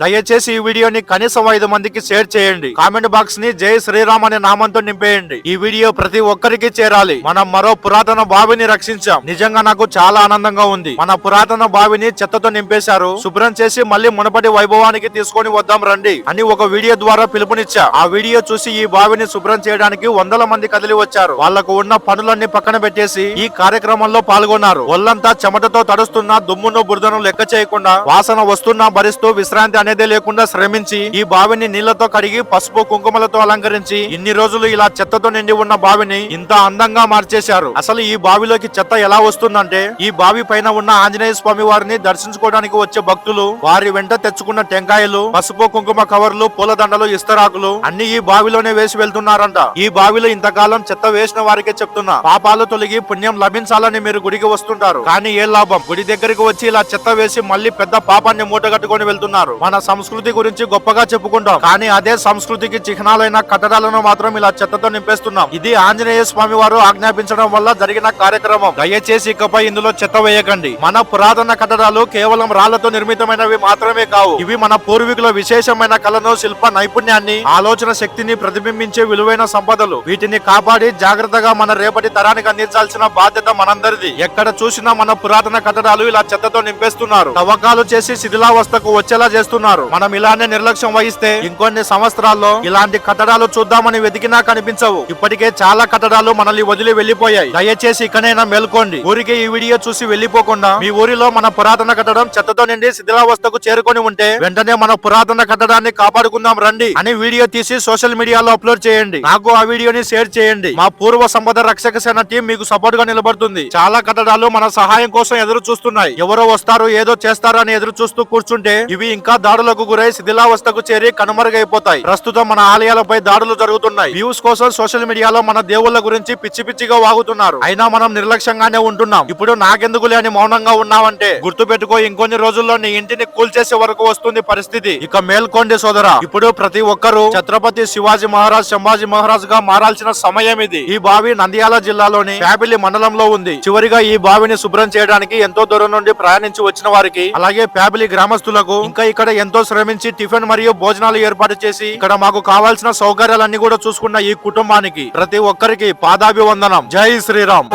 దయచేసి ఈ వీడియోని కనీసం 5 మందికి షేర్ చేయండి. కామెంట్ బాక్స్ ని జై శ్రీరామ్ అనే నామంతో నింపేయండి. ఈ వీడియో ప్రతి ఒక్కరికి చేరాలి. మనం మరో పురాతన బావిని రక్షించాం. నిజంగా నాకు చాలా ఆనందంగా ఉంది. మన పురాతన బావిని చెత్తతో నింపేశారు. శుభ్రం చేసి మళ్ళీ మునపటి వైభవానికి తీసుకొని వద్దాం రండి అని ఒక వీడియో ద్వారా పిలుపునిచ్చా. ఆ వీడియో చూసి ఈ బావిని శుభ్రం చేయడానికి వందల మంది కదిలి వచ్చారు. వాళ్లకు ఉన్న పనులన్నీ పక్కన పెట్టేసి ఈ కార్యక్రమంలో పాల్గొన్నారు. ఒళ్లంతా చెమటతో తడుస్తున్న దుమ్మును బురదను లెక్క చేయకుండా, వాసన వస్తున్నా భరిస్తూ, విశ్రాంతి అనేదే లేకుండా శ్రమించి ఈ బావిని నీళ్లతో కడిగి పసుపు కుంకుమలతో అలంకరించి ఇన్ని రోజులు ఇలా చెత్తతో నిండి ఉన్న బావిని ఇంత అందంగా మార్చేశారు. అసలు ఈ బావిలోకి చెత్త ఎలా వస్తుందంటే, ఈ బావి పైన ఉన్న ఆంజనేయ స్వామి వారిని దర్శించుకోవడానికి వచ్చే భక్తులు వారి వెంట తెచ్చుకున్న టెంకాయలు, పసుపు కుంకుమ కవర్లు, పూలదండలు, ఇస్తరాకులు అన్ని ఈ బావిలోనే వేసి వెళ్తున్నారంట. ఈ బావిలో ఇంతకాలం చెత్త వేసిన వారికే చెప్తున్నా, పాపాలు తొలగి పుణ్యం లభించాలని మీరు గుడికి వస్తుంటారు. కానీ ఏ లాభం? గుడి దగ్గరికి వచ్చి ఇలా చెత్త వేసి మళ్ళీ పెద్ద పాపాన్ని మూటగట్టుకొని వెళ్తున్నారు. మన సంస్కృతి గురించి గొప్పగా చెప్పుకుంటాం, కానీ అదే సంస్కృతికి చిహ్నాలైన కట్టడాలను మాత్రం ఇలా చెత్తతో నింపేస్తున్నాం. ఇది ఆంజనేయ స్వామి వారు ఆజ్ఞాపించడం వల్ల జరిగిన కార్యక్రమం. దయచేసి ఇకపై ఇందులో చెత్త వేయకండి. మన పురాతన కట్టడాలు కేవలం రాళ్లతో నిర్మితమైనవి మాత్రమే కావు. ఇవి మన పూర్వీకుల విశేషమైన కళను, శిల్ప నైపుణ్యాన్ని, ఆలోచన శక్తిని ప్రతిబింబించే విలువైన సంపదలు. వీటిని కాపాడి జాగ్రత్తగా మన రేపటి తరానికి అందించాల్సిన బాధ్యత మనందరిది. ఎక్కడ చూసినా మన పురాతన కట్టడాలు ఇలా చెత్తతో నింపేస్తున్నారు. తవ్వకాలు చేసి శిథిలావస్థకు వచ్చేలా చేస్తున్నారు. మనం ఇలానే నిర్లక్ష్యం వహిస్తే ఇంకొన్ని సంవత్సరాల్లో ఇలాంటి కట్టడాలు చూద్దామని వెతికినా కనిపించవు. ఇప్పటికే చాలా కట్టడాలు మనల్ని వదిలి వెళ్లిపోయాయి. దయచేసి ఇకనైనా మేల్కోండి. ఊరికే ఈ వీడియో చూసి వెళ్లిపోకుండా, మీ ఊరిలో మన పురాతన కట్టడం చెత్తతో నిండి శిథిలావస్థకు చేరుకొని ఉంటే వెంటనే మన పురాతన కట్టడాన్ని కాపాడుకుందాం రండి అని వీడియో తీసి సోషల్ మీడియాలో అప్లోడ్ చేయండి. నాకు ఆ వీడియోని షేర్ చేయండి. మా పూర్వ సంపద రక్షక సేన టీం మీకు సపోర్ట్ గా నిలబడుతుంది. చాలా కట్టడాలు మన సహాయం కోసం ఎదురు చూస్తున్నాయి. ఎవరో వస్తారు, ఏదో చేస్తారు అని ఎదురు చూస్తూ కూర్చుంటే ఇవి ఇంకా దాడులకు గురై శిథిలావస్థకు చేరి కనుమరుగైపోతాయి. ప్రస్తుతం మన ఆలయాలపై దాడులు జరుగుతున్నాయి. వ్యూస్ కోసం సోషల్ మీడియాలో మన దేవుళ్ళ గురించి పిచ్చి పిచ్చిగా వాగుతున్నారు. అయినా మనం నిర్లక్ష్యంగానే ఉంటున్నాం. ఇప్పుడు నాకెందుకులే అని మౌనంగా ఉన్నామంటే గుర్తు పెట్టుకో, ఇంకొన్ని రోజుల్లో నీ ఇంటిని కూల్చేసే వరకు వస్తుంది పరిస్థితి. ఇక మేల్కోండి సోదరా. ఇప్పుడు ప్రతి ఒక్కరూ ఛత్రపతి శివాజీ మహారాజ్, సంభాజీ మహారాజ్ గా మారాల్సిన సమయం ఇది. ఈ బావి నంద్యాల జిల్లాలోని ప్యాపిలి మండలంలో ఉంది. చివరిగా ఈ బావిని శుభ్రం చేయడానికి ఎంతో దూరం నుండి ప్రయాణించి వచ్చిన వారికి, అలాగే ప్యాపిలి గ్రామస్తులకు, ఇంకా ఇక్కడ ఎంతో శ్రమించి టిఫిన్ మరియు భోజనాలు ఏర్పాటు చేసి ఇక్కడ మాకు కావాల్సిన సౌకర్యాలన్నీ కూడా చూసుకున్న ఈ కుటుంబానికి ప్రతి ఒక్కరికి పాదాభివందనం. జై శ్రీరామ్.